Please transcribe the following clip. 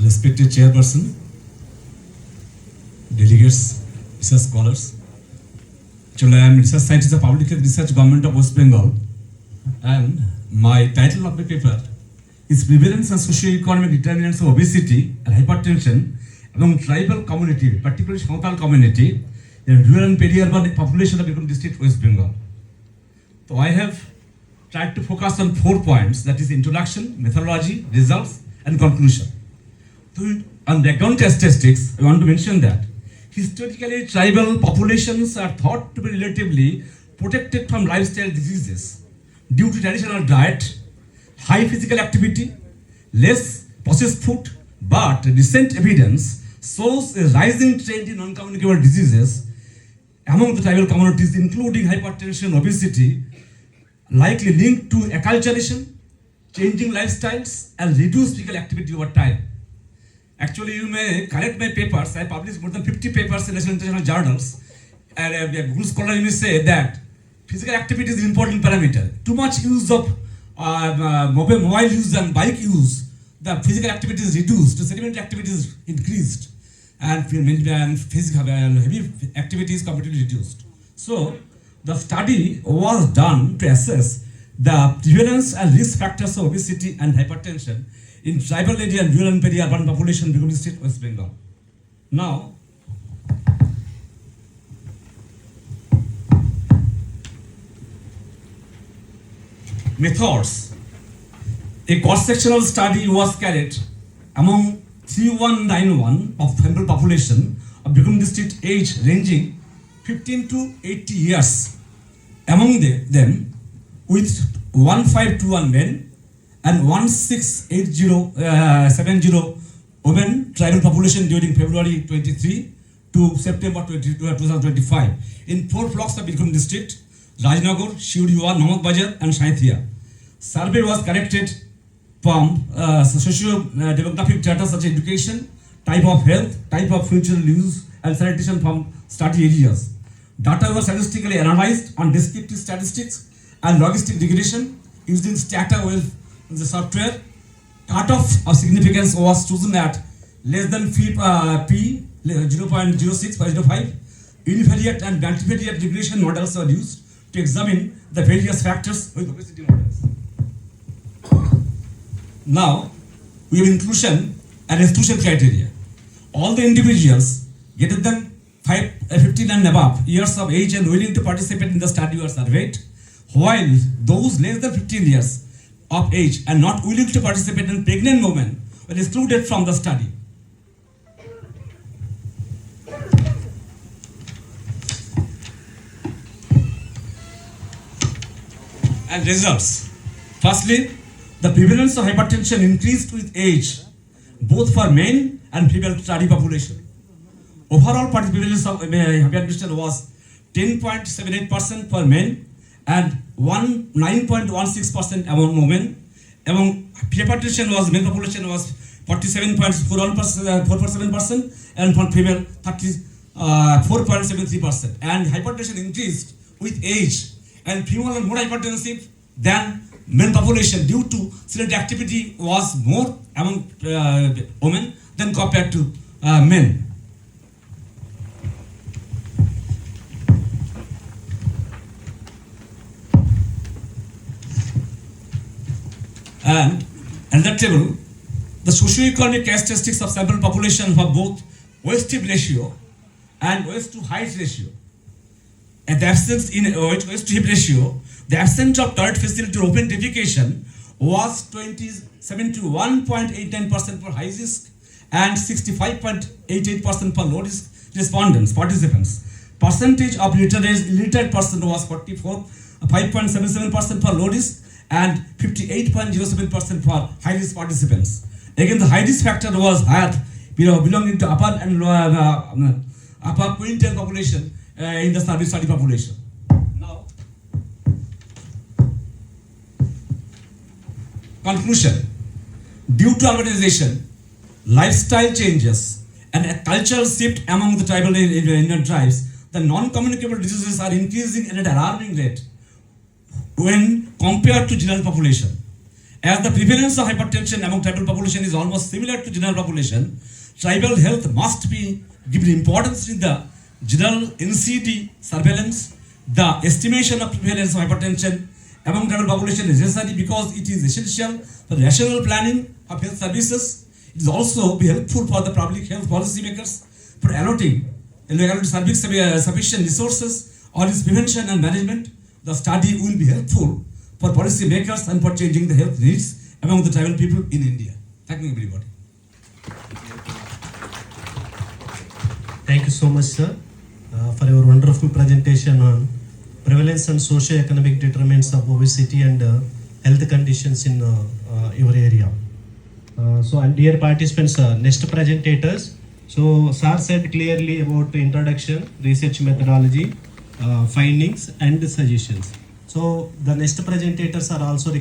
respected chairperson, delegates, research scholars. Actually, I am research scientist of public health research, Government of West Bengal, and my title of the paper is Prevalence and Socio-Economic Determinants of Obesity and Hypertension among Tribal Community, particularly Santal Community, in rural and peri-urban population of Bikram District, West Bengal. So I have tried to focus on 4 points, that is introduction, methodology, results, and conclusion. So on background statistics, I want to mention that historically tribal populations are thought to be relatively protected from lifestyle diseases due to traditional diet, high physical activity, less processed food, but recent evidence shows a rising trend in non-communicable diseases among the tribal communities, including hypertension, obesity, likely linked to acculturation, changing lifestyles, and reduced physical activity over time. Actually, you may correct my papers. I published more than 50 papers in national and international journals. And a good scholar may say that physical activity is an important parameter. Too much use of mobile use and bike use, the physical activity is reduced, the sedimentary activity is increased, and physical heavy activity is completely reduced. So, the study was done to assess the prevalence and risk factors of obesity and hypertension in tribal area and rural and peri-urban population in Bikram District, West Bengal. Now, methods. A cross-sectional study was carried among 3191 of tribal population of Bikram District age ranging 15 to 80 years. Among them, with 1521 men and 1670 women tribal population during February 23 to September 2025 in 4 blocks of Bikram District, Rajnagar, Shiuriwa, Namak Bazar and Saithia. Survey was conducted from socio-demographic data such as education, type of health, type of functional use and sanitation from study areas. Data was statistically analyzed on descriptive statistics and logistic regression using StataWell the software. Cutoff of significance was chosen at less than p 0.06 by 0.05. Univariate and multivariate regression models were used to examine the various factors with obesity models. Now, we have inclusion and exclusion criteria. All the individuals greater than 15 and above years of age and willing to participate in the study were surveyed, while those less than 15 years of age and not willing to participate in pregnant women were excluded from the study. And results. Firstly, the prevalence of hypertension increased with age, both for men and female study population. Overall prevalence of hypertension was 10.78% for men and 9.16% among women. Among hypertension was male population was 47.47% and for female 34.73%. And hypertension increased with age, and female are more hypertensive than men population due to sedentary activity was more among women than compared to men. And another table, the socio-economic characteristics of sample population for both waist to hip ratio and waist to height ratio. And the absence in waist to hip ratio, the absence of toilet facility or open defecation was 71.89% for high risk and 65.88% for low risk participants. Percentage of illiterate person was 5.77% for low risk and 58.07% for high risk participants. Again, the high risk factor was higher, belonging to upper and upper quintile population in the service study population. Now, conclusion. Due to urbanization, lifestyle changes, and a cultural shift among the tribal Indian tribes, the non-communicable diseases are increasing at an alarming rate when compared to general population. As the prevalence of hypertension among tribal population is almost similar to general population, tribal health must be given importance in the general NCD surveillance. The estimation of prevalence of hypertension among tribal population is necessary because it is essential for rational planning of health services. It is also be helpful for the public health policy makers for allocating sufficient resources on its prevention and management. The study will be helpful for policy makers and for changing the health needs among the tribal people in India. Thank you, everybody. Thank you so much, sir, for your wonderful presentation on prevalence and socio-economic determinants of obesity and health conditions in your area. And dear participants, next presentators. So, sir said clearly about the introduction, research methodology, findings and suggestions. So, the next presentators are also